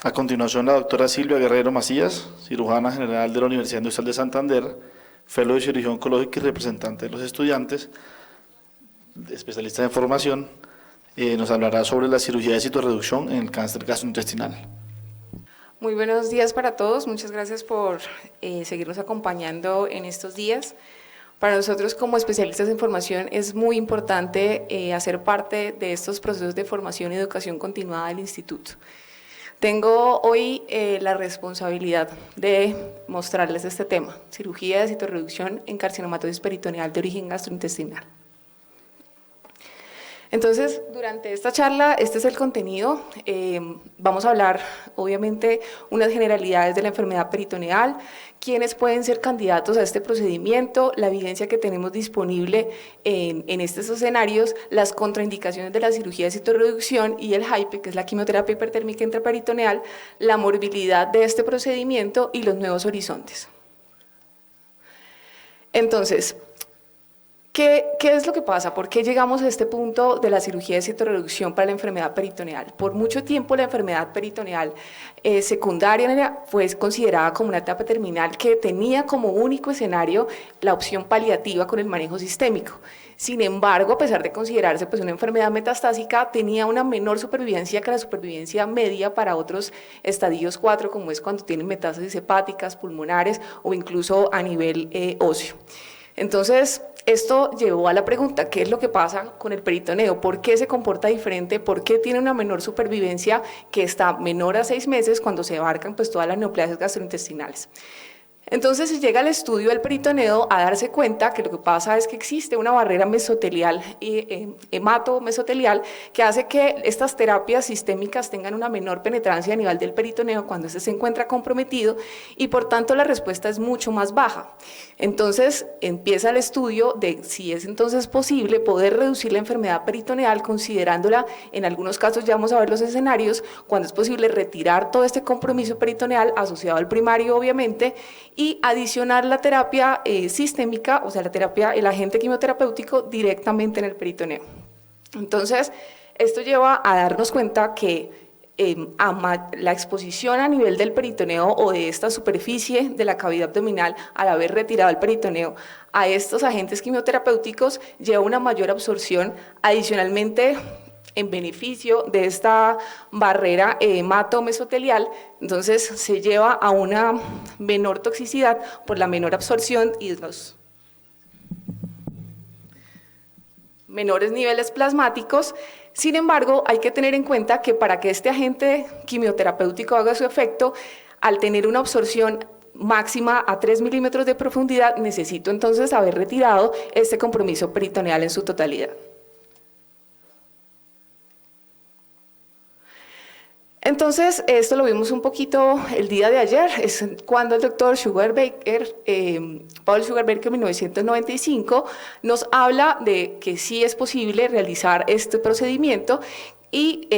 A continuación, la doctora Silvia Guerrero Macías, cirujana general de la Universidad Industrial de Santander, fellow de cirugía oncológica y representante de los estudiantes, especialista en formación, nos hablará sobre la cirugía de citorreducción en el cáncer gastrointestinal. Muy buenos días para todos, muchas gracias por seguirnos acompañando en estos días. Para nosotros como especialistas en formación es muy importante hacer parte de estos procesos de formación y educación continuada del instituto. Tengo hoy la responsabilidad de mostrarles este tema, cirugía de citorreducción en carcinomatosis peritoneal de origen gastrointestinal. Entonces, durante esta charla, este es el contenido. Vamos a hablar, obviamente, unas generalidades de la enfermedad peritoneal, quiénes pueden ser candidatos a este procedimiento, la evidencia que tenemos disponible en estos escenarios, las contraindicaciones de la cirugía de citorreducción y el HIPE, que es la quimioterapia hipertérmica intraperitoneal, la morbilidad de este procedimiento y los nuevos horizontes. Entonces, ¿qué es lo que pasa? ¿Por qué llegamos a este punto de la cirugía de citorreducción para la enfermedad peritoneal? Por mucho tiempo la enfermedad peritoneal secundaria fue considerada como una etapa terminal que tenía como único escenario la opción paliativa con el manejo sistémico. Sin embargo, a pesar de considerarse pues, una enfermedad metastásica, tenía una menor supervivencia que la supervivencia media para otros estadios 4, como es cuando tienen metástasis hepáticas, pulmonares o incluso a nivel óseo. Entonces, esto llevó a la pregunta, ¿qué es lo que pasa con el peritoneo? ¿Por qué se comporta diferente? ¿Por qué tiene una menor supervivencia que está menor a 6 meses cuando se abarcan pues, todas las neoplasias gastrointestinales? Entonces se llega al estudio del peritoneo a darse cuenta que lo que pasa es que existe una barrera mesotelial, hemato-mesotelial, que hace que estas terapias sistémicas tengan una menor penetrancia a nivel del peritoneo cuando este se encuentra comprometido y por tanto la respuesta es mucho más baja. Entonces empieza el estudio de si es entonces posible poder reducir la enfermedad peritoneal considerándola, en algunos casos ya vamos a ver los escenarios, cuando es posible retirar todo este compromiso peritoneal asociado al primario obviamente y adicionar la terapia sistémica, o sea, el agente quimioterapéutico directamente en el peritoneo. Entonces, esto lleva a darnos cuenta que la exposición a nivel del peritoneo o de esta superficie de la cavidad abdominal al haber retirado el peritoneo a estos agentes quimioterapéuticos lleva una mayor absorción, adicionalmente en beneficio de esta barrera hemato-mesotelial, entonces se lleva a una menor toxicidad por la menor absorción y los menores niveles plasmáticos. Sin embargo, hay que tener en cuenta que para que este agente quimioterapéutico haga su efecto, al tener una absorción máxima a 3 milímetros de profundidad, necesito entonces haber retirado este compromiso peritoneal en su totalidad. Entonces, esto lo vimos un poquito el día de ayer, es cuando el doctor Paul Sugarbaker en 1995 nos habla de que sí es posible realizar este procedimiento y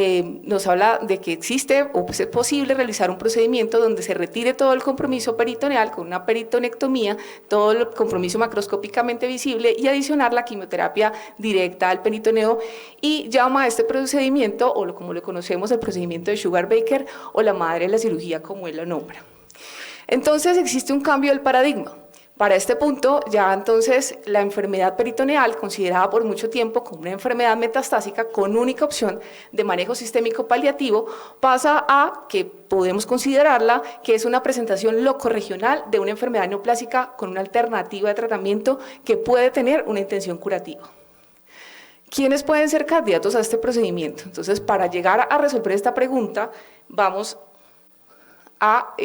nos habla de que existe o es posible realizar un procedimiento donde se retire todo el compromiso peritoneal con una peritonectomía, todo el compromiso macroscópicamente visible y adicionar la quimioterapia directa al peritoneo y llama a este procedimiento, o como lo conocemos, el procedimiento de Sugarbaker o la madre de la cirugía como él lo nombra. Entonces existe un cambio del paradigma. Para este punto, ya entonces la enfermedad peritoneal, considerada por mucho tiempo como una enfermedad metastásica con única opción de manejo sistémico paliativo, pasa a que podemos considerarla que es una presentación locorregional de una enfermedad neoplásica con una alternativa de tratamiento que puede tener una intención curativa. ¿Quiénes pueden ser candidatos a este procedimiento? Entonces, para llegar a resolver esta pregunta, vamos a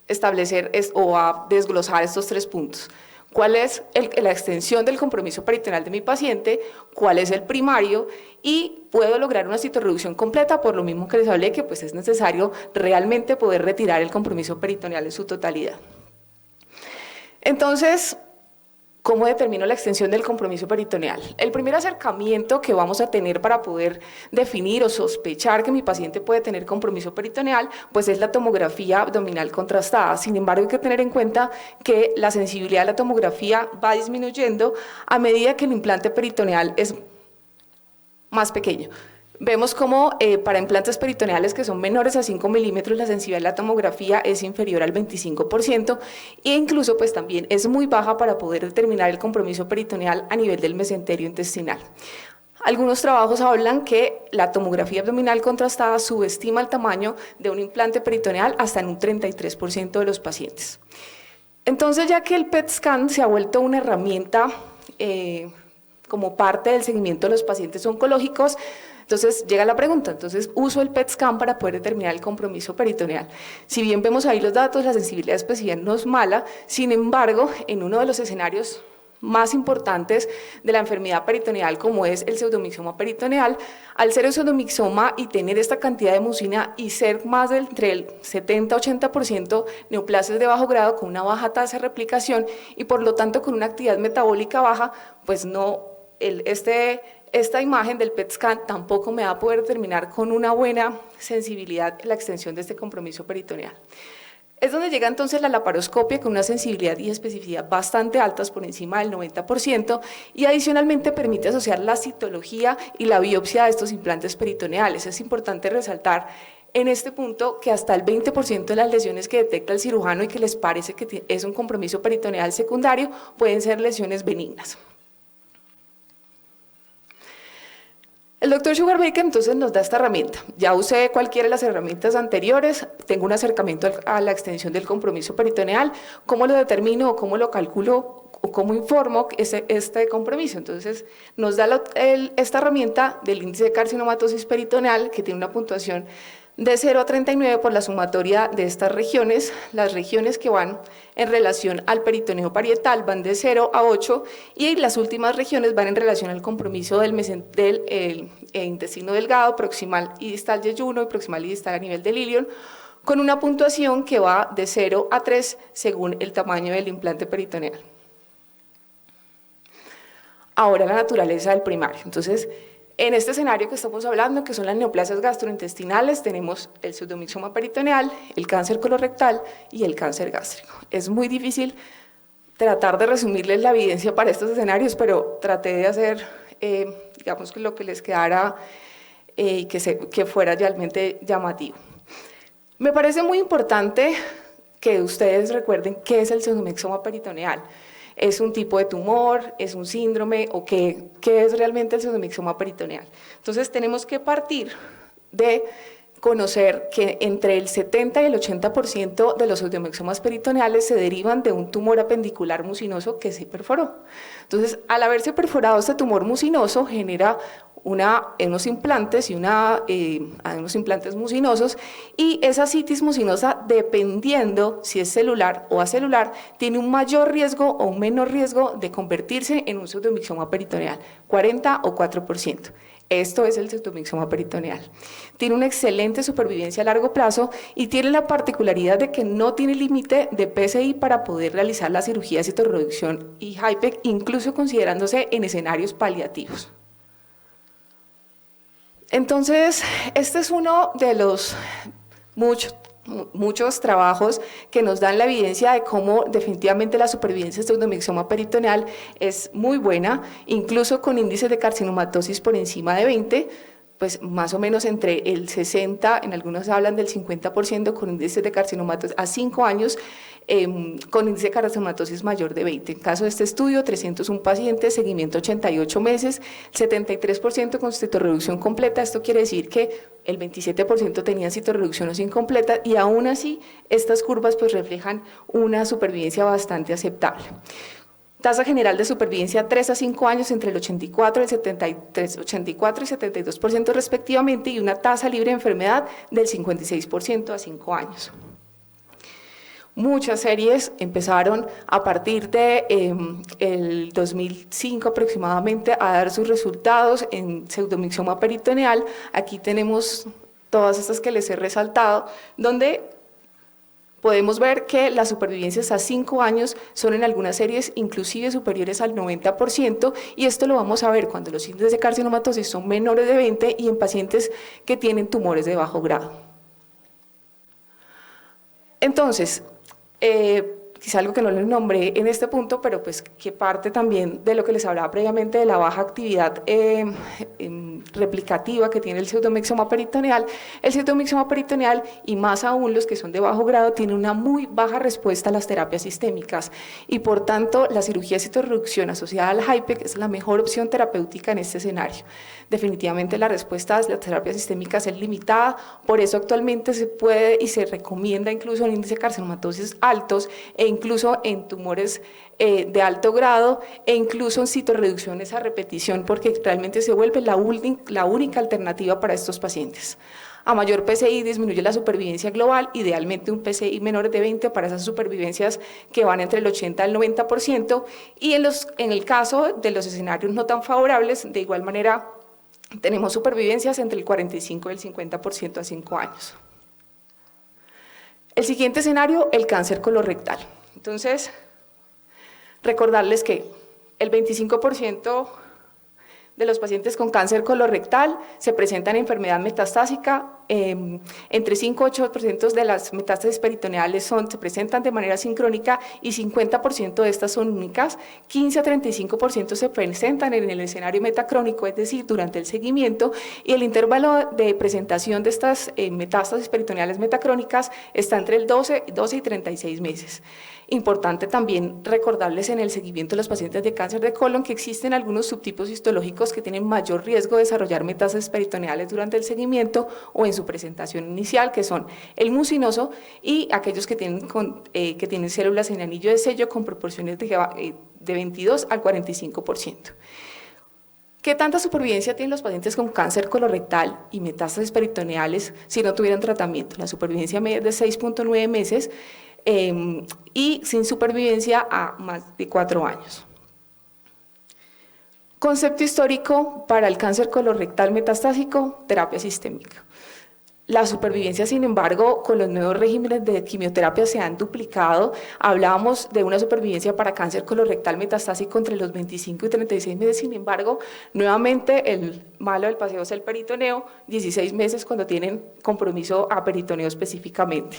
establecer o a desglosar estos 3 puntos. ¿Cuál es la extensión del compromiso peritoneal de mi paciente? ¿Cuál es el primario? Y puedo lograr una citorreducción completa, por lo mismo que les hablé, que pues es necesario realmente poder retirar el compromiso peritoneal en su totalidad. Entonces, ¿cómo determino la extensión del compromiso peritoneal? El primer acercamiento que vamos a tener para poder definir o sospechar que mi paciente puede tener compromiso peritoneal, pues es la tomografía abdominal contrastada. Sin embargo, hay que tener en cuenta que la sensibilidad de la tomografía va disminuyendo a medida que el implante peritoneal es más pequeño. Vemos como para implantes peritoneales que son menores a 5 milímetros la sensibilidad de la tomografía es inferior al 25% e incluso pues también es muy baja para poder determinar el compromiso peritoneal a nivel del mesenterio intestinal. Algunos trabajos hablan que la tomografía abdominal contrastada subestima el tamaño de un implante peritoneal hasta en un 33% de los pacientes. Entonces, ya que el PET scan se ha vuelto una herramienta como parte del seguimiento de los pacientes oncológicos, entonces llega la pregunta, entonces uso el PET scan para poder determinar el compromiso peritoneal. Si bien vemos ahí los datos, la sensibilidad específica no es mala, sin embargo, en uno de los escenarios más importantes de la enfermedad peritoneal, como es el pseudomixoma peritoneal, al ser el pseudomixoma y tener esta cantidad de mucina y ser más de entre el 70-80% neoplasias de bajo grado con una baja tasa de replicación y por lo tanto con una actividad metabólica baja, pues no, esta imagen del PET scan tampoco me va a poder determinar con una buena sensibilidad la extensión de este compromiso peritoneal. Es donde llega entonces la laparoscopia con una sensibilidad y especificidad bastante altas, por encima del 90%, y adicionalmente permite asociar la citología y la biopsia de estos implantes peritoneales. Es importante resaltar en este punto que hasta el 20% de las lesiones que detecta el cirujano y que les parece que es un compromiso peritoneal secundario pueden ser lesiones benignas. El doctor Sugarbaker entonces nos da esta herramienta. Ya usé cualquiera de las herramientas anteriores, tengo un acercamiento a la extensión del compromiso peritoneal, ¿cómo lo determino o cómo lo calculo o cómo informo este compromiso? Entonces nos da esta herramienta del índice de carcinomatosis peritoneal que tiene una puntuación de 0 a 39 por la sumatoria de estas regiones. Las regiones que van en relación al peritoneo parietal van de 0 a 8 y las últimas regiones van en relación al compromiso del intestino delgado, proximal y distal yeyuno y proximal y distal a nivel del ilion, con una puntuación que va de 0 a 3 según el tamaño del implante peritoneal. Ahora la naturaleza del primario. Entonces, en este escenario que estamos hablando, que son las neoplasias gastrointestinales, tenemos el pseudomixoma peritoneal, el cáncer colorectal y el cáncer gástrico. Es muy difícil tratar de resumirles la evidencia para estos escenarios, pero traté de hacer, digamos, que lo que les quedara y que fuera realmente llamativo. Me parece muy importante que ustedes recuerden qué es el pseudomixoma peritoneal. ¿Es un tipo de tumor? ¿Es un síndrome? ¿O qué es realmente el pseudomixoma peritoneal? Entonces tenemos que partir de conocer que entre el 70 y el 80% de los pseudomixomas peritoneales se derivan de un tumor apendicular mucinoso que se perforó. Entonces, al haberse perforado este tumor mucinoso, genera unos implantes unos implantes mucinosos, y esa citis mucinosa, dependiendo si es celular o acelular, tiene un mayor riesgo o un menor riesgo de convertirse en un pseudomixoma peritoneal, 40 o 4%. Esto es el pseudomixoma peritoneal. Tiene una excelente supervivencia a largo plazo y tiene la particularidad de que no tiene límite de PSI para poder realizar la cirugía de citorreducción y HIPEC, incluso considerándose en escenarios paliativos. Entonces, este es uno de los muchos trabajos que nos dan la evidencia de cómo definitivamente la supervivencia de pseudomixoma peritoneal es muy buena, incluso con índices de carcinomatosis por encima de 20, pues más o menos entre el 60, en algunos hablan del 50% con índices de carcinomatosis a 5 años, con índice de carcinomatosis mayor de 20. En caso de este estudio, 301 pacientes, seguimiento 88 meses, 73% con citorreducción completa. Esto quiere decir que el 27% tenían citorreducción incompleta, y aún así estas curvas pues reflejan una supervivencia bastante aceptable. Tasa general de supervivencia 3 a 5 años entre el 84 y el 72% respectivamente, y una tasa libre de enfermedad del 56% a 5 años. Muchas series empezaron a partir de el 2005 aproximadamente a dar sus resultados en pseudomixoma peritoneal. Aquí tenemos todas estas que les he resaltado, donde podemos ver que las supervivencias a 5 años son en algunas series inclusive superiores al 90%, y esto lo vamos a ver cuando los índices de carcinomatosis son menores de 20 y en pacientes que tienen tumores de bajo grado. Entonces, quizá algo que no les nombré en este punto, pero pues que parte también de lo que les hablaba previamente de la baja actividad replicativa que tiene el pseudomixoma peritoneal. El pseudomixoma peritoneal, y más aún los que son de bajo grado, tiene una muy baja respuesta a las terapias sistémicas y por tanto la cirugía de citorreducción asociada al HIPEC es la mejor opción terapéutica en este escenario. Definitivamente la respuesta a las terapias sistémicas es limitada, por eso actualmente se puede y se recomienda incluso en índice de carcinomatosis altos e incluso en tumores de alto grado e incluso en citorreducciones a repetición, porque realmente se vuelve la única alternativa para estos pacientes. A mayor PCI disminuye la supervivencia global, idealmente un PCI menor de 20 para esas supervivencias que van entre el 80 al 90%, y en el caso de los escenarios no tan favorables, de igual manera tenemos supervivencias entre el 45 y el 50% a 5 años. El siguiente escenario, el cáncer colorectal. Entonces, recordarles que el 25% de los pacientes con cáncer colorectal se presentan enfermedad metastásica, entre 5 y 8% de las metástasis peritoneales se presentan de manera sincrónica y 50% de estas son únicas, 15 a 35% se presentan en el escenario metacrónico, es decir, durante el seguimiento, y el intervalo de presentación de estas metástasis peritoneales metacrónicas está entre el 12 y 36 meses. Importante también recordarles en el seguimiento de los pacientes de cáncer de colon que existen algunos subtipos histológicos que tienen mayor riesgo de desarrollar metástasis peritoneales durante el seguimiento o en su presentación inicial, que son el mucinoso y aquellos que tienen células en anillo de sello con proporciones de 22 al 45%. ¿Qué tanta supervivencia tienen los pacientes con cáncer colorectal y metástasis peritoneales si no tuvieran tratamiento? La supervivencia media es de 6.9 meses y sin supervivencia a más de 4 años. Concepto histórico para el cáncer colorectal metastásico, terapia sistémica. La supervivencia, sin embargo, con los nuevos regímenes de quimioterapia se han duplicado. Hablábamos de una supervivencia para cáncer colorectal metastásico entre los 25 y 36 meses, sin embargo, nuevamente el malo del paseo es el peritoneo, 16 meses cuando tienen compromiso a peritoneo específicamente.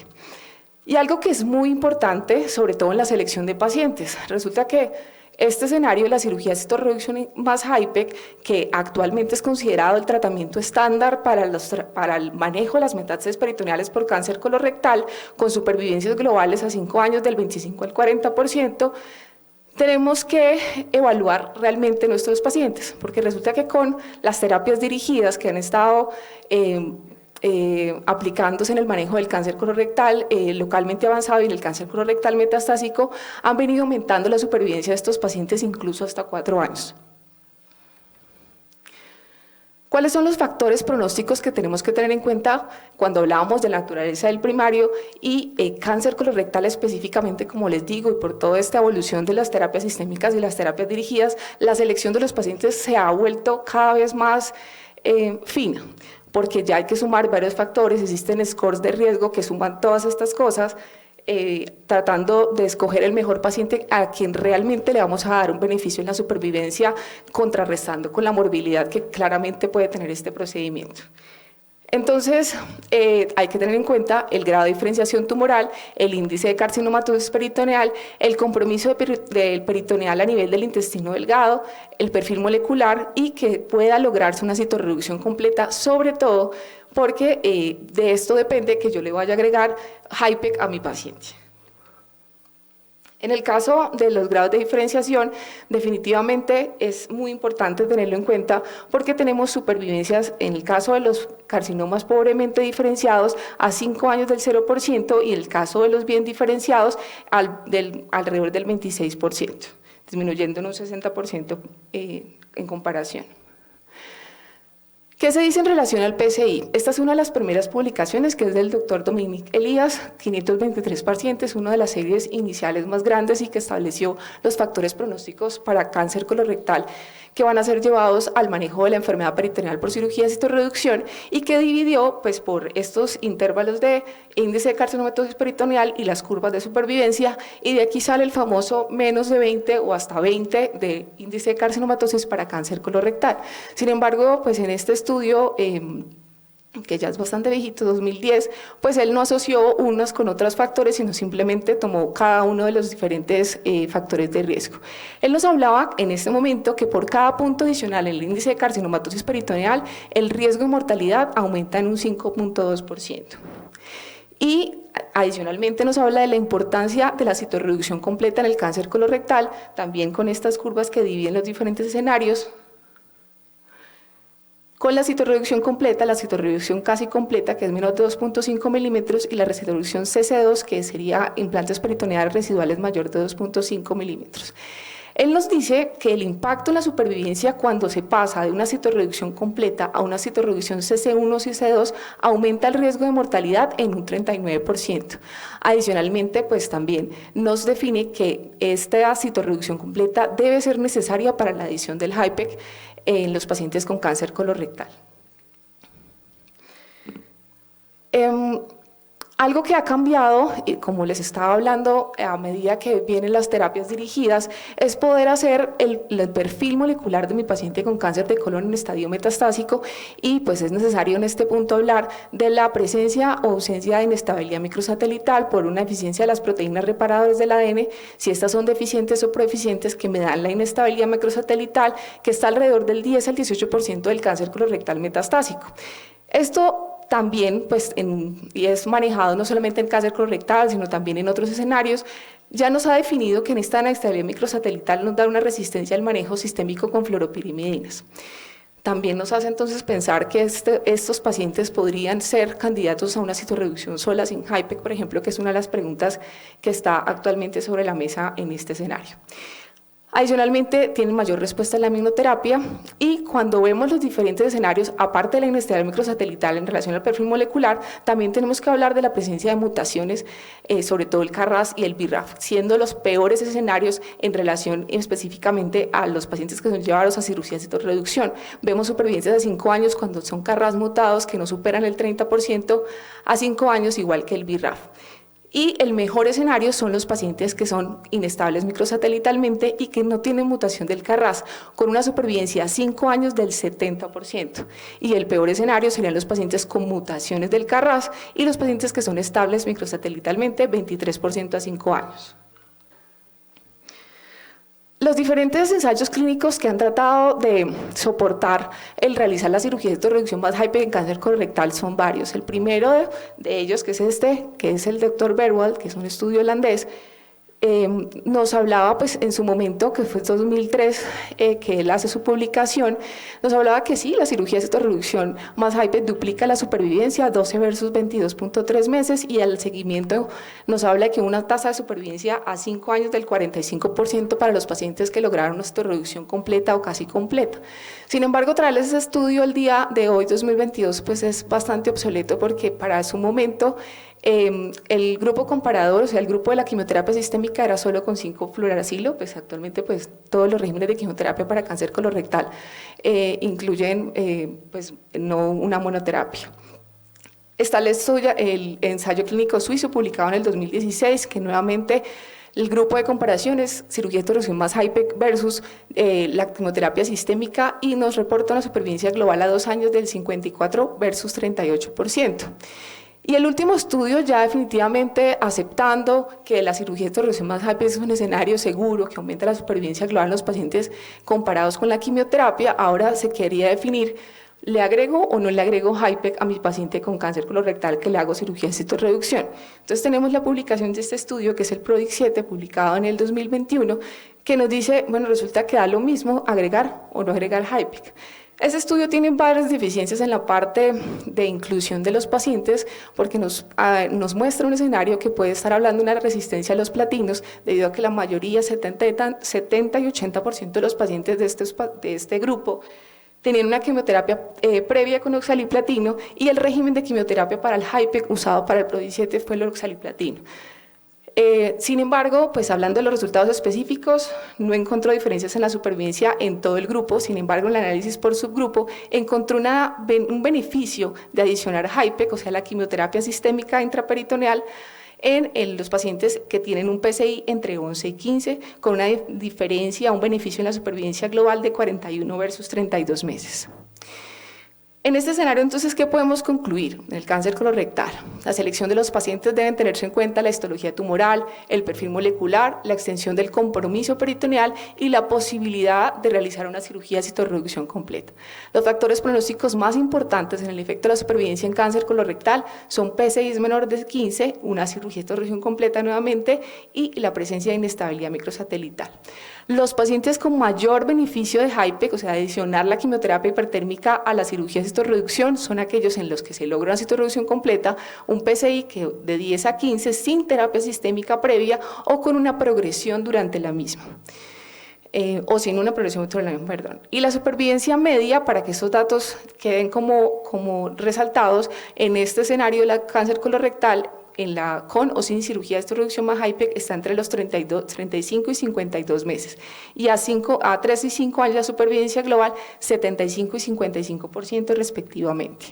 Y algo que es muy importante, sobre todo en la selección de pacientes, resulta que este escenario de la cirugía de citorreducción más HIPEC, que actualmente es considerado el tratamiento estándar para el manejo de las metástasis peritoneales por cáncer colorectal, con supervivencias globales a 5 años del 25 al 40%, tenemos que evaluar realmente nuestros pacientes, porque resulta que con las terapias dirigidas que han estado aplicándose en el manejo del cáncer colorectal localmente avanzado y en el cáncer colorectal metastásico, han venido aumentando la supervivencia de estos pacientes incluso hasta 4 años. ¿Cuáles son los factores pronósticos que tenemos que tener en cuenta cuando hablábamos de la naturaleza del primario y cáncer colorectal específicamente, como les digo, y por toda esta evolución de las terapias sistémicas y las terapias dirigidas, la selección de los pacientes se ha vuelto cada vez más fina, porque ya hay que sumar varios factores, existen scores de riesgo que suman todas estas cosas, tratando de escoger el mejor paciente a quien realmente le vamos a dar un beneficio en la supervivencia, contrarrestando con la morbilidad que claramente puede tener este procedimiento. Entonces, hay que tener en cuenta el grado de diferenciación tumoral, el índice de carcinomatosis peritoneal, el compromiso del peritoneal a nivel del intestino delgado, el perfil molecular y que pueda lograrse una citorreducción completa, sobre todo porque de esto depende que yo le vaya a agregar HIPEC a mi paciente. En el caso de los grados de diferenciación, definitivamente es muy importante tenerlo en cuenta porque tenemos supervivencias en el caso de los carcinomas pobremente diferenciados a 5 años del 0% y en el caso de los bien diferenciados alrededor del 26%, disminuyendo en un 60% en comparación. ¿Qué se dice en relación al PCI? Esta es una de las primeras publicaciones que es del doctor Dominique Elías, 523 pacientes, una de las series iniciales más grandes y que estableció los factores pronósticos para cáncer colorectal que van a ser llevados al manejo de la enfermedad peritoneal por cirugía de citorreducción y que dividió pues, por estos intervalos de índice de carcinomatosis peritoneal y las curvas de supervivencia y de aquí sale el famoso menos de 20 o hasta 20 de índice de carcinomatosis para cáncer colorectal. Sin embargo, pues en este estudio que ya es bastante viejito, 2010, pues él no asoció unas con otros factores, sino simplemente tomó cada uno de los diferentes factores de riesgo. Él nos hablaba en este momento que por cada punto adicional en el índice de carcinomatosis peritoneal, el riesgo de mortalidad aumenta en un 5.2%. Y adicionalmente nos habla de la importancia de la citorreducción completa en el cáncer colorectal, también con estas curvas que dividen los diferentes escenarios. Con la citorreducción completa, la citorreducción casi completa, que es menos de 2.5 milímetros, y la citorreducción CC2, que sería implantes peritoneales residuales mayor de 2.5 milímetros. Él nos dice que el impacto en la supervivencia cuando se pasa de una citorreducción completa a una citorreducción CC1 o CC2 aumenta el riesgo de mortalidad en un 39%. Adicionalmente, pues también nos define que esta citorreducción completa debe ser necesaria para la adición del HIPEC en los pacientes con cáncer colorectal. Algo que ha cambiado, y como les estaba hablando, a medida que vienen las terapias dirigidas, es poder hacer el perfil molecular de mi paciente con cáncer de colon en estadio metastásico, y pues es necesario en este punto hablar de la presencia o ausencia de inestabilidad microsatelital por una deficiencia de las proteínas reparadoras del ADN, si estas son deficientes o prodeficientes, que me dan la inestabilidad microsatelital, que está alrededor del 10 al 18% del cáncer colorectal metastásico. Esto también, pues, y es manejado no solamente en cáncer colorectal, sino también en otros escenarios, ya nos ha definido que en esta inestabilidad microsatelital nos da una resistencia al manejo sistémico con fluoropirimidinas. También nos hace entonces pensar que estos pacientes podrían ser candidatos a una citorreducción sola sin HIPEC, por ejemplo, que es una de las preguntas que está actualmente sobre la mesa en este escenario. Adicionalmente, tienen mayor respuesta en la aminoterapia, y cuando vemos los diferentes escenarios, aparte de la inestabilidad microsatelital en relación al perfil molecular, también tenemos que hablar de la presencia de mutaciones, sobre todo el KRAS y el BRAF, siendo los peores escenarios en relación específicamente a los pacientes que son llevados a cirugía de citorreducción. Vemos supervivencias a 5 años cuando son KRAS mutados que no superan el 30%, a 5 años igual que el BRAF. Y el mejor escenario son los pacientes que son inestables microsatelitalmente y que no tienen mutación del KRAS, con una supervivencia a 5 años del 70%. Y el peor escenario serían los pacientes con mutaciones del KRAS y los pacientes que son estables microsatelitalmente, 23% a 5 años. Los diferentes ensayos clínicos que han tratado de soportar el realizar la cirugía de citorreducción más HIPEC en cáncer colorectal son varios. El primero de ellos, que es que es el Dr. Berwald, que es un estudio holandés, nos hablaba, pues en su momento, que fue 2003, que él hace su publicación, nos hablaba que sí, la cirugía de citorreducción más HIPEC duplica la supervivencia, 12 versus 22.3 meses, y al seguimiento nos habla que una tasa de supervivencia a 5 años del 45% para los pacientes que lograron una citorreducción completa o casi completa. Sin embargo, traerles ese estudio el día de hoy, 2022, pues es bastante obsoleto, porque para su momento el grupo comparador, o sea, el grupo de la quimioterapia sistémica era solo con 5-fluoracilo, pues actualmente pues todos los regímenes de quimioterapia para cáncer colorectal incluyen pues no una monoterapia. Está el ensayo clínico suizo publicado en el 2016, que nuevamente el grupo de comparación es cirugía de citorreducción más HIPEC versus la quimioterapia sistémica, y nos reporta una supervivencia global a 2 años del 54 versus 38%. Y el último estudio, ya definitivamente aceptando que la cirugía de citorreducción más HIPEC es un escenario seguro que aumenta la supervivencia global en los pacientes comparados con la quimioterapia, ahora se quería definir, ¿le agrego o no le agrego HIPEC a mi paciente con cáncer colorectal que le hago cirugía de citorreducción? Entonces tenemos la publicación de este estudio, que es el PRODICT 7, publicado en el 2021, que nos dice, bueno, resulta que da lo mismo agregar o no agregar HIPEC. Ese estudio tiene varias deficiencias en la parte de inclusión de los pacientes, porque nos muestra un escenario que puede estar hablando de una resistencia a los platinos, debido a que la mayoría, 70 y 80% de los pacientes de este grupo tenían una quimioterapia previa con oxaliplatino, y el régimen de quimioterapia para el HIPEC usado para el PRODICT 7 fue el oxaliplatino. Sin embargo, pues hablando de los resultados específicos, no encontró diferencias en la supervivencia en todo el grupo. Sin embargo, en el análisis por subgrupo encontró un beneficio de adicionar HIPEC, o sea, la quimioterapia sistémica intraperitoneal, en los pacientes que tienen un PCI entre 11 y 15, con una diferencia, un beneficio en la supervivencia global de 41 versus 32 meses. En este escenario, entonces, ¿qué podemos concluir? En el cáncer colorectal, la selección de los pacientes deben tenerse en cuenta la histología tumoral, el perfil molecular, la extensión del compromiso peritoneal y la posibilidad de realizar una cirugía de citorreducción completa. Los factores pronósticos más importantes en el efecto de la supervivencia en cáncer colorectal son PSI menor de 15, una cirugía de citorreducción completa nuevamente y la presencia de inestabilidad microsatelital. Los pacientes con mayor beneficio de HIPEC, o sea, adicionar la quimioterapia hipertérmica a la cirugía de citorreducción, son aquellos en los que se logra una citorreducción completa, un PSI que de 10 a 15 sin terapia sistémica previa o con una progresión durante la misma. O sin una progresión durante la misma, perdón. Y la supervivencia media, para que esos datos queden como resaltados, en este escenario de la cáncer colorectal, con o sin cirugía de citorreducción más HIPEC está entre los 35 y 52 meses. Y a 3 y 5 años la supervivencia global, 75 y 55% respectivamente.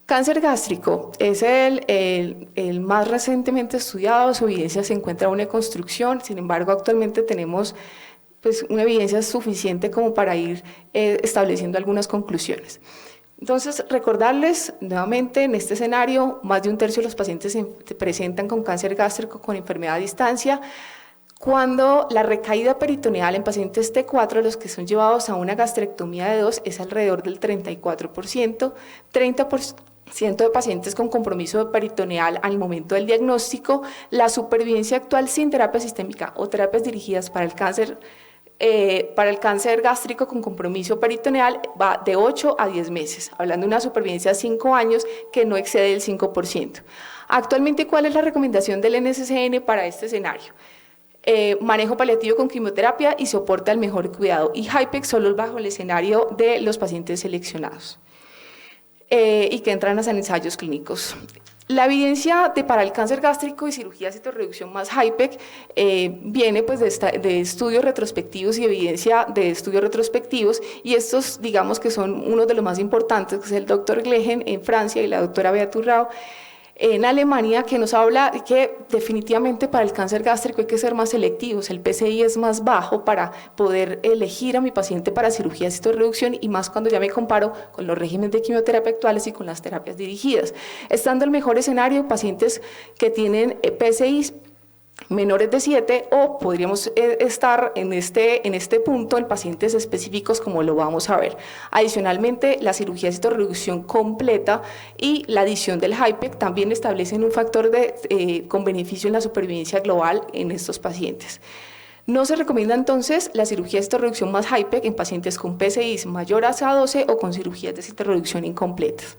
Cáncer gástrico es el más recientemente estudiado, su evidencia se encuentra aún en construcción, sin embargo actualmente tenemos pues, una evidencia suficiente como para ir estableciendo algunas conclusiones. Entonces, recordarles nuevamente, en este escenario, más de un tercio de los pacientes se presentan con cáncer gástrico con enfermedad a distancia, cuando la recaída peritoneal en pacientes T4, los que son llevados a una gastrectomía de 2, es alrededor del 34%, 30% de pacientes con compromiso peritoneal al momento del diagnóstico, la supervivencia actual sin terapia sistémica o terapias dirigidas para el cáncer gástrico con compromiso peritoneal va de 8 a 10 meses, hablando de una supervivencia a 5 años que no excede el 5%. Actualmente, ¿cuál es la recomendación del NCCN para este escenario? Manejo paliativo con quimioterapia y soporte al mejor cuidado, y HIPEC solo bajo el escenario de los pacientes seleccionados y que entran a ensayos clínicos. La evidencia para el cáncer gástrico y cirugía de citorreducción más HIPEC viene pues, de estudios retrospectivos y evidencia de estudios retrospectivos, y estos digamos que son uno de los más importantes, que es el doctor Glegen en Francia y la doctora Beaturrao en Alemania, que nos habla de que definitivamente para el cáncer gástrico hay que ser más selectivos, el PSI es más bajo para poder elegir a mi paciente para cirugía de citorreducción, y más cuando ya me comparo con los regímenes de quimioterapia actuales y con las terapias dirigidas. Estando el mejor escenario, pacientes que tienen PSIs menores de 7, o podríamos estar en este punto en pacientes específicos, como lo vamos a ver. Adicionalmente, la cirugía de citorreducción completa y la adición del HIPEC también establecen un factor con beneficio en la supervivencia global en estos pacientes. No se recomienda entonces la cirugía de citorreducción más HIPEC en pacientes con PSIs mayores a 12 o con cirugías de citorreducción incompletas.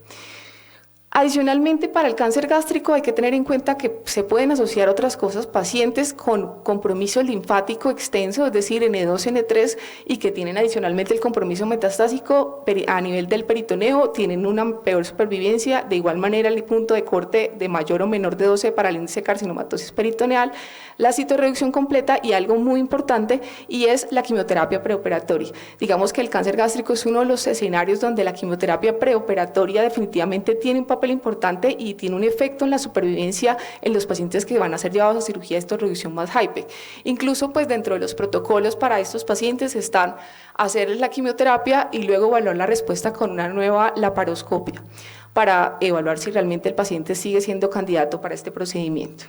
Adicionalmente, para el cáncer gástrico hay que tener en cuenta que se pueden asociar otras cosas, pacientes con compromiso linfático extenso, es decir, N2, N3, y que tienen adicionalmente el compromiso metastásico a nivel del peritoneo, tienen una peor supervivencia. De igual manera, el punto de corte de mayor o menor de 12 para el índice de carcinomatosis peritoneal, la citorreducción completa y algo muy importante, y es la quimioterapia preoperatoria. Digamos que el cáncer gástrico es uno de los escenarios donde la quimioterapia preoperatoria definitivamente tiene un papel importante y tiene un efecto en la supervivencia en los pacientes que van a ser llevados a cirugía de citorreducción más HIPEC. Incluso pues dentro de los protocolos para estos pacientes están hacerles la quimioterapia y luego evaluar la respuesta con una nueva laparoscopia para evaluar si realmente el paciente sigue siendo candidato para este procedimiento.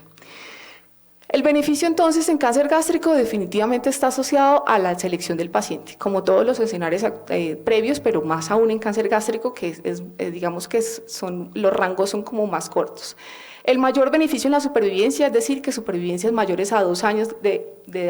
El beneficio entonces en cáncer gástrico definitivamente está asociado a la selección del paciente, como todos los escenarios previos, pero más aún en cáncer gástrico, que digamos que los rangos son como más cortos. El mayor beneficio en la supervivencia, es decir, que supervivencias mayores a 2 años,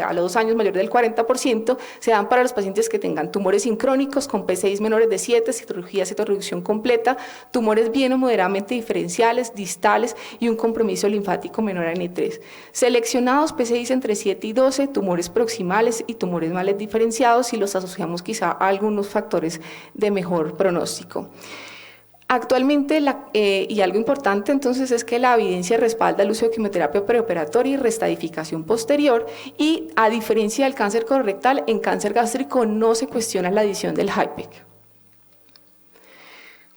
a los 2 años mayor del 40%, se dan para los pacientes que tengan tumores sincrónicos con PSI menores de 7, cirugía de citorreducción completa, tumores bien o moderadamente diferenciales, distales y un compromiso linfático menor a N3. Seleccionados PSI entre 7 y 12, tumores proximales y tumores mal diferenciados, y los asociamos quizá a algunos factores de mejor pronóstico. Actualmente, y algo importante entonces es que la evidencia respalda el uso de quimioterapia preoperatoria y restadificación posterior, y a diferencia del cáncer colorectal, en cáncer gástrico no se cuestiona la adición del HIPEC.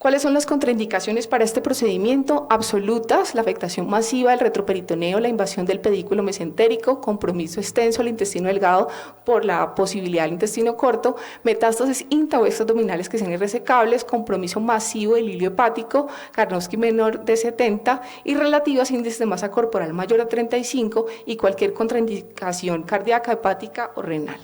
¿Cuáles son las contraindicaciones para este procedimiento? Absolutas: la afectación masiva del retroperitoneo, la invasión del pedículo mesentérico, compromiso extenso al intestino delgado por la posibilidad del intestino corto, metástasis intra o extraabdominales que sean irresecables, compromiso masivo del hilio hepático, Karnofsky menor de 70 y relativas índices de masa corporal mayor a 35 y cualquier contraindicación cardíaca, hepática o renal.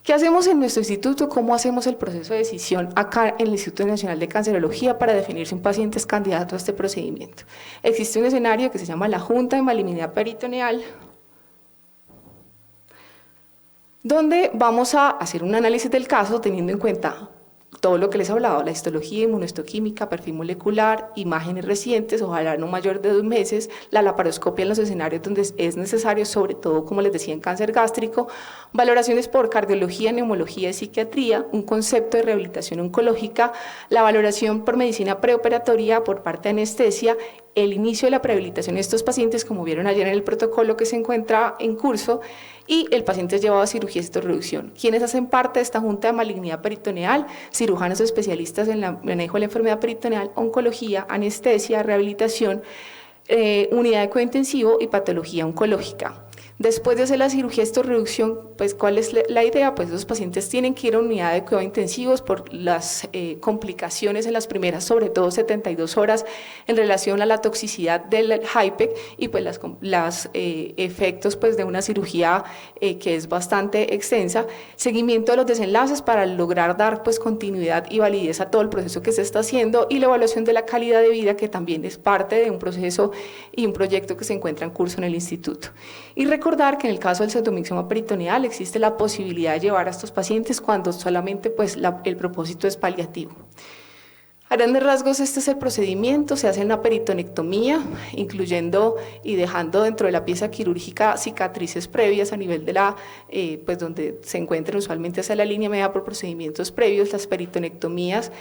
¿Qué hacemos en nuestro instituto? ¿Cómo hacemos el proceso de decisión acá en el Instituto Nacional de Cancerología para definir si un paciente es candidato a este procedimiento? Existe un escenario que se llama la Junta de Malignidad Peritoneal, donde vamos a hacer un análisis del caso teniendo en cuenta todo lo que les he hablado: la histología, inmunohistoquímica, perfil molecular, imágenes recientes, ojalá no mayor de 2 meses, la laparoscopia en los escenarios donde es necesario, sobre todo, como les decía, en cáncer gástrico, valoraciones por cardiología, neumología y psiquiatría, un concepto de rehabilitación oncológica, la valoración por medicina preoperatoria por parte de anestesia, el inicio de la prehabilitación de estos pacientes, como vieron ayer en el protocolo que se encuentra en curso, y el paciente es llevado a cirugía citorreducción. ¿Quiénes hacen parte de esta Junta de Malignidad Peritoneal? Cirujanos especialistas en el manejo de la enfermedad peritoneal, oncología, anestesia, rehabilitación, unidad de cuidado intensivo y patología oncológica. Después de hacer la cirugía citorreducción, pues ¿cuál es la idea? Pues los pacientes tienen que ir a unidad de cuidado intensivos por las complicaciones en las primeras, sobre todo 72 horas, en relación a la toxicidad del HIPEC y pues los efectos pues de una cirugía que es bastante extensa, seguimiento de los desenlaces para lograr dar pues continuidad y validez a todo el proceso que se está haciendo, y la evaluación de la calidad de vida, que también es parte de un proceso y un proyecto que se encuentra en curso en el instituto. Y recordar que en el caso del pseudomixoma peritoneal existe la posibilidad de llevar a estos pacientes cuando solamente pues, el propósito es paliativo. A grandes rasgos, este es el procedimiento: se hace una peritonectomía, incluyendo y dejando dentro de la pieza quirúrgica cicatrices previas a nivel de la, pues donde se encuentran usualmente hacia la línea media por procedimientos previos. Las peritonectomías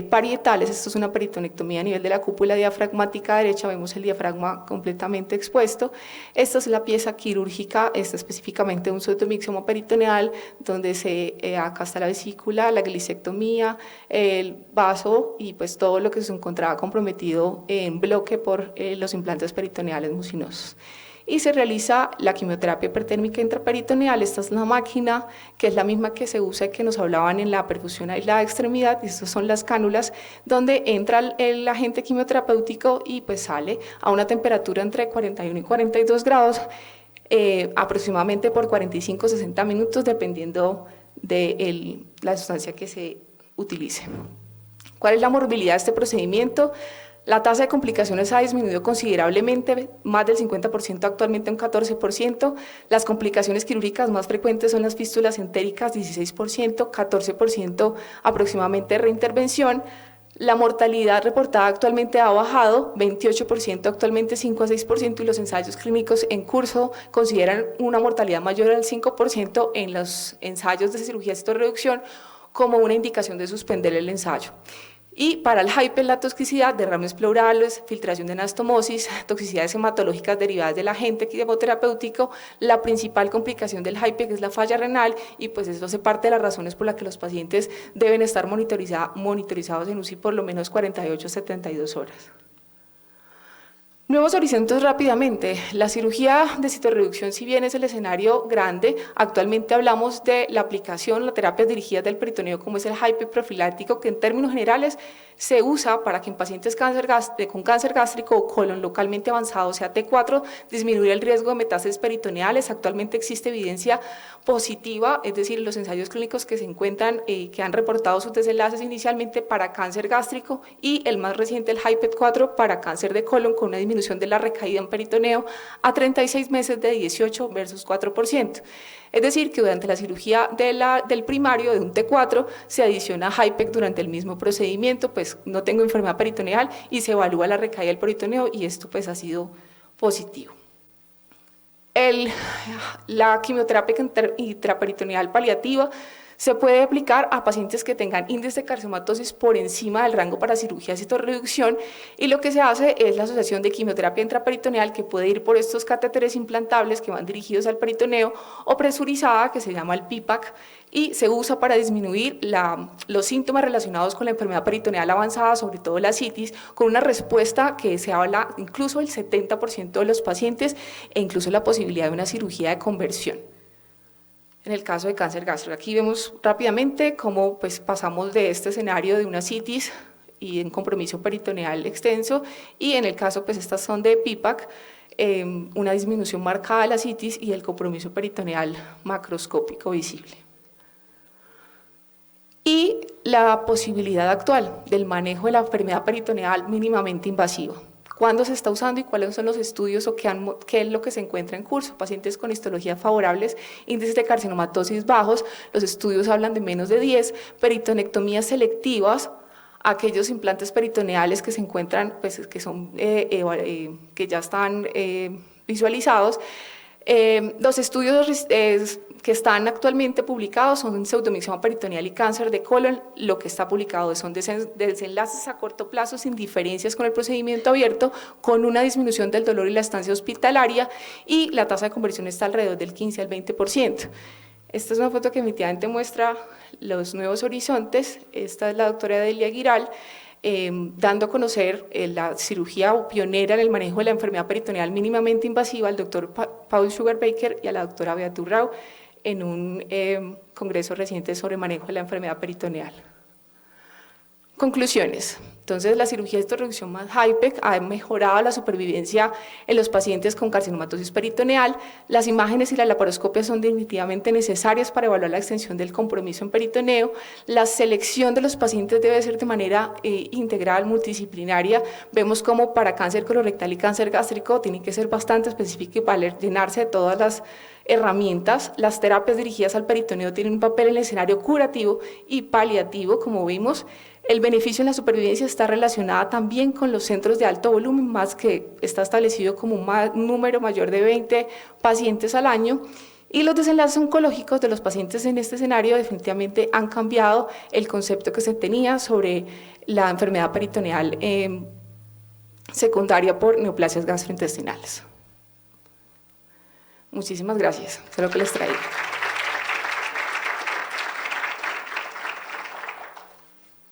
parietales: esto es una peritonectomía a nivel de la cúpula diafragmática derecha, vemos el diafragma completamente expuesto. Esta es la pieza quirúrgica, esta específicamente un pseudomixoma peritoneal, donde acá está la vesícula, la glicectomía, el vaso y pues todo lo que se encontraba comprometido en bloque por los implantes peritoneales mucinosos. Y se realiza la quimioterapia hipertérmica intraperitoneal. Esta es la máquina, que es la misma que se usa y que nos hablaban en la perfusión aislada de extremidad, y estas son las cánulas, donde entra el agente quimioterapéutico y pues sale a una temperatura entre 41 y 42 grados, aproximadamente por 45-60 minutos, dependiendo de la sustancia que se utilice. ¿Cuál es la morbilidad de este procedimiento? La tasa de complicaciones ha disminuido considerablemente, más del 50%, actualmente un 14%. Las complicaciones quirúrgicas más frecuentes son las fístulas entéricas, 16%, 14% aproximadamente de reintervención. La mortalidad reportada actualmente ha bajado, 28%, actualmente 5 a 6%, y los ensayos clínicos en curso consideran una mortalidad mayor al 5% en los ensayos de cirugía citorreducción como una indicación de suspender el ensayo. Y para el HIPEC, la toxicidad: derrames pleurales, filtración de anastomosis, toxicidades hematológicas derivadas del agente quimioterapéutico. La principal complicación del HIPEC es la falla renal, y pues eso hace parte de las razones por las que los pacientes deben estar monitorizados en UCI por lo menos 48 a 72 horas. Nuevos horizontes rápidamente. La cirugía de citorreducción, si bien es el escenario grande, actualmente hablamos de la aplicación, la terapia dirigida del peritoneo, como es el HIPEC profiláctico, que en términos generales se usa para que en pacientes con cáncer gástrico o colon localmente avanzado, sea T4, disminuir el riesgo de metástasis peritoneales. Actualmente existe evidencia positiva, es decir, los ensayos clínicos que se encuentran, que han reportado sus desenlaces inicialmente para cáncer gástrico, y el más reciente, el HIPEC 4, para cáncer de colon, con una disminución de la recaída en peritoneo a 36 meses de 18 versus 4%. Es decir, que durante la cirugía del primario de un T4 se adiciona HIPEC durante el mismo procedimiento, pues no tengo enfermedad peritoneal y se evalúa la recaída del peritoneo, y esto pues ha sido positivo. La quimioterapia intraperitoneal paliativa Se puede aplicar a pacientes que tengan índice de carcinomatosis por encima del rango para cirugía de citorreducción, y lo que se hace es la asociación de quimioterapia intraperitoneal, que puede ir por estos catéteres implantables que van dirigidos al peritoneo, o presurizada, que se llama el PIPAC, y se usa para disminuir los síntomas relacionados con la enfermedad peritoneal avanzada, sobre todo la ascitis, con una respuesta que se habla incluso del 70% de los pacientes, e incluso la posibilidad de una cirugía de conversión. En el caso de cáncer gástrico, aquí vemos rápidamente cómo pues, pasamos de este escenario de una ascitis y un compromiso peritoneal extenso, y en el caso, pues estas son de PIPAC, una disminución marcada de la ascitis y el compromiso peritoneal macroscópico visible. Y la posibilidad actual del manejo de la enfermedad peritoneal mínimamente invasiva. ¿Cuándo se está usando y cuáles son los estudios o qué es lo que se encuentra en curso? Pacientes con histologías favorables, índices de carcinomatosis bajos, los estudios hablan de menos de 10, peritonectomías selectivas, aquellos implantes peritoneales que se encuentran, pues, que ya están visualizados. Los estudios que están actualmente publicados son pseudomixoma peritoneal y cáncer de colon. Lo que está publicado son desenlaces a corto plazo sin diferencias con el procedimiento abierto, con una disminución del dolor y la estancia hospitalaria, y la tasa de conversión está alrededor del 15 al 20%. Esta es una foto que efectivamente muestra los nuevos horizontes. Esta es la doctora Delia Giral, dando a conocer la cirugía pionera en el manejo de la enfermedad peritoneal mínimamente invasiva al doctor Paul Sugar-Baker y a la doctora Beatriz Rau en un congreso reciente sobre manejo de la enfermedad peritoneal. Conclusiones. Entonces, la cirugía de citorreducción más HIPEC ha mejorado la supervivencia en los pacientes con carcinomatosis peritoneal. Las imágenes y la laparoscopia son definitivamente necesarias para evaluar la extensión del compromiso en peritoneo. La selección de los pacientes debe ser de manera integral, multidisciplinaria. Vemos como para cáncer colorectal y cáncer gástrico tiene que ser bastante específico y para llenarse de todas las herramientas. Las terapias dirigidas al peritoneo tienen un papel en el escenario curativo y paliativo, como vimos. El beneficio en la supervivencia está relacionada también con los centros de alto volumen, más que está establecido como un número mayor de 20 pacientes al año. Y los desenlaces oncológicos de los pacientes en este escenario definitivamente han cambiado el concepto que se tenía sobre la enfermedad peritoneal secundaria por neoplasias gastrointestinales. Muchísimas gracias, eso es lo que les traigo.